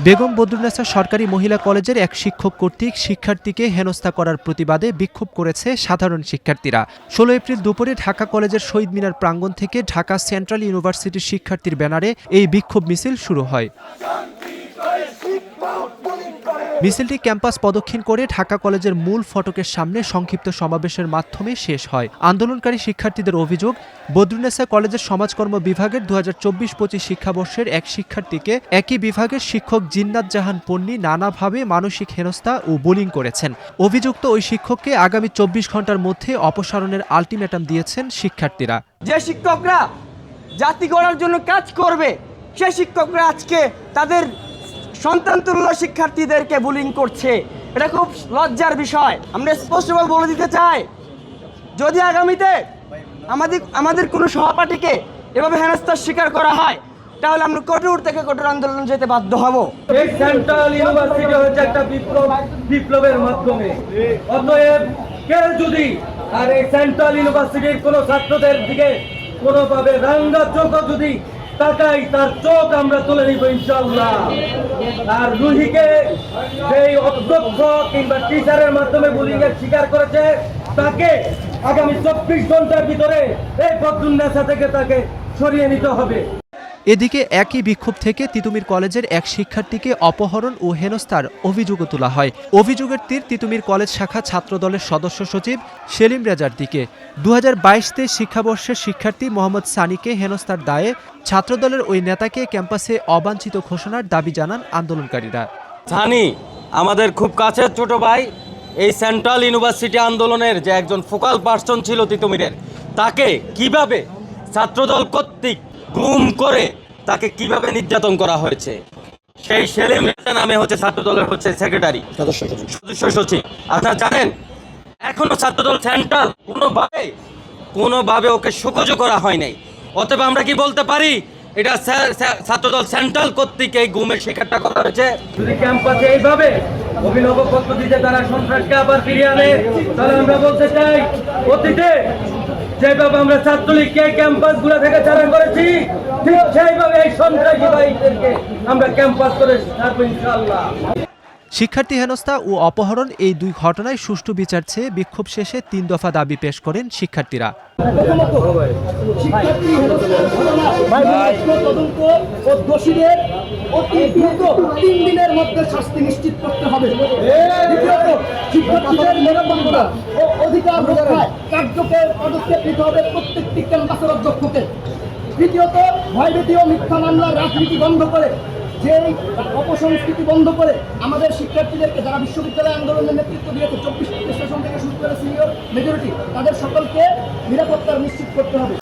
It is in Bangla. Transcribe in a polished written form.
বেগম বদরুন্নেছা সরকারি মহিলা কলেজের এক শিক্ষক কর্তৃক শিক্ষার্থীকে হেনস্থা করার প্রতিবাদে বিক্ষোভ করেছে সাধারণ শিক্ষার্থীরা। ১৬ এপ্রিল দুপুরে ঢাকা কলেজের শহীদ মিনার প্রাঙ্গণ থেকে ঢাকা সেন্ট্রাল ইউনিভার্সিটির শিক্ষার্থীর ব্যানারে এই বিক্ষোভ মিছিল শুরু হয়। মিছিলটি ক্যাম্পাস প্রদক্ষিণ করে ঢাকা কলেজের মূল ফটকের সামনে সংক্ষিপ্ত সমাবেশের মাধ্যমে শেষ হয়। আন্দোলনকারী শিক্ষার্থীদের অভিযোগ, বদরুন্নেছা কলেজের সমাজকর্ম বিভাগের ২০২৪-২৫ শিক্ষাবর্ষের এক শিক্ষার্থীকে একই বিভাগের শিক্ষক জিন্নাত জাহান পন্নী নানাভাবে মানসিক হেনস্থা ও বুলিং করেছেন। অভিযুক্ত ওই শিক্ষককে আগামী ২৪ ঘন্টার মধ্যে অপসারণের আলটিমেটাম দিয়েছেন শিক্ষার্থীরা। যে শিক্ষকরা জাতি গড়ার জন্য কাজ করবে, সেই শিক্ষকরা আজকে তাদের সন্তানতুল্য শিক্ষার্থীদেরকে বুলিং করছে। এটা খুব লজ্জার বিষয়। আমরা স্পষ্টভাবে বলে দিতে চাই, যদি আগামীতে আমাদের কোনো সহপাঠীকে এভাবে হেনস্থার শিকার করা হয়, তাহলে আমরা কঠোর থেকে কঠোর আন্দোলন যেতে বাধ্য হব। এই সেন্ট্রাল ইউনিভার্সিটি হচ্ছে একটা বিপ্লবের মাধ্যমে। অতএব কেউ যদি আর এই সেন্ট্রাল ইউনিভার্সিটির কোনো ছাত্রদের দিকে কোনোভাবে রাঙ্গা চোখ যদি তাকাই, তার চোখ আমরা তুলে নিব ইনশাআল্লাহ। আর রুহিকে যেই অধ্যক্ষ কিংবা টিচারের মাধ্যমে বুলিং এর শিকার করেছে, তাকে আগামী ২৪ ঘন্টার ভিতরে এই বদরুন্নেছা থেকে তাকে সরিয়ে নিতে হবে। এদিকে একই বিক্ষোভ থেকে তিতুমির কলেজের এক শিক্ষার্থীকে অপহরণ ও হেনস্থার অভিযোগও তোলা হয়। অভিযোগের তীর তিতুমির কলেজ শাখা ছাত্রদলের সদস্য সচিব সেলিম রেজার দিকে। ২০২২-২৩ শিক্ষাবর্ষের শিক্ষার্থী মোহাম্মদ সানিকে হেনস্থার দায়ে ছাত্রদলের ওই নেতাকে ক্যাম্পাসে অবাঞ্ছিত ঘোষণার দাবি জানান আন্দোলনকারীরা। সানি আমাদের খুব কাছের ছোট ভাই। এই সেন্ট্রাল ইউনিভার্সিটি আন্দোলনের যে একজন ফোকাল পার্সন ছিল তিতুমিরের, তাকে কিভাবে ছাত্রদল কর্তৃক গুম করে তাকে কিভাবে নির্যাতন করা হয়েছে, সেই সেলিম রেজা নামে হচ্ছে ছাত্রদলের সেক্রেটারি সদস্য সচিব। আপনারা জানেন, এখনো ছাত্রদল সেন্ট্রাল কোনোভাবে ওকে শোকজ করা হয় নাই। অতএব আমরা কি বলতে পারি, এটা ছাত্রদল সেন্ট্রাল কর্তৃক এই গুমের শিকারটা করা হয়েছে। যদি ক্যাম্পাসে এইভাবে অভিনব পদ্ধতিতে তারা সন্ত্রাসকে আবার ফিরিয়ে আনে, তাহলে আমরা বলতে চাই, অতীতে যেভাবে আমরা ছাত্রলীগকে ক্যাম্পাসগুলো থেকে তাড়া করেছি, ঠিক সেইভাবে এই সন্ত্রাসী বাহিনীদেরকে আমরা ক্যাম্পাস করে ছাড়বো ইনশাআল্লাহ। শিক্ষার্থী হেনস্থা ও অপহরণ এই দুই ঘটনায় সুষ্ঠু বিচার চেয়ে বিক্ষোভ শেষে ৩ দফা দাবি পেশ করেন শিক্ষার্থীরা। অতি দ্রুত ৩ দিনের মধ্যে শাস্তি নিশ্চিত করতে হবে। দ্বিতীয়ত, শিক্ষার্থীদের নিরাপত্তা ও অধিকার রক্ষায় কার্যকর পদক্ষেপ নিতে হবে প্রত্যেকটি ক্যাম্পাসের অধ্যক্ষকে। তৃতীয়ত, ভয়ভীতি ও মিথ্যা মামলার রাজনীতি বন্ধ করে, যে অপসংস্কৃতি বন্ধ করে আমাদের শিক্ষার্থীদেরকে যারা বিশ্ববিদ্যালয় আন্দোলনের নেতৃত্ব দিয়েছে, ২৪ শাসন থেকে শুরু করে সিনিয়র মেজরিটি, তাদের সকলকে নিরাপত্তা নিশ্চিত করতে হবে।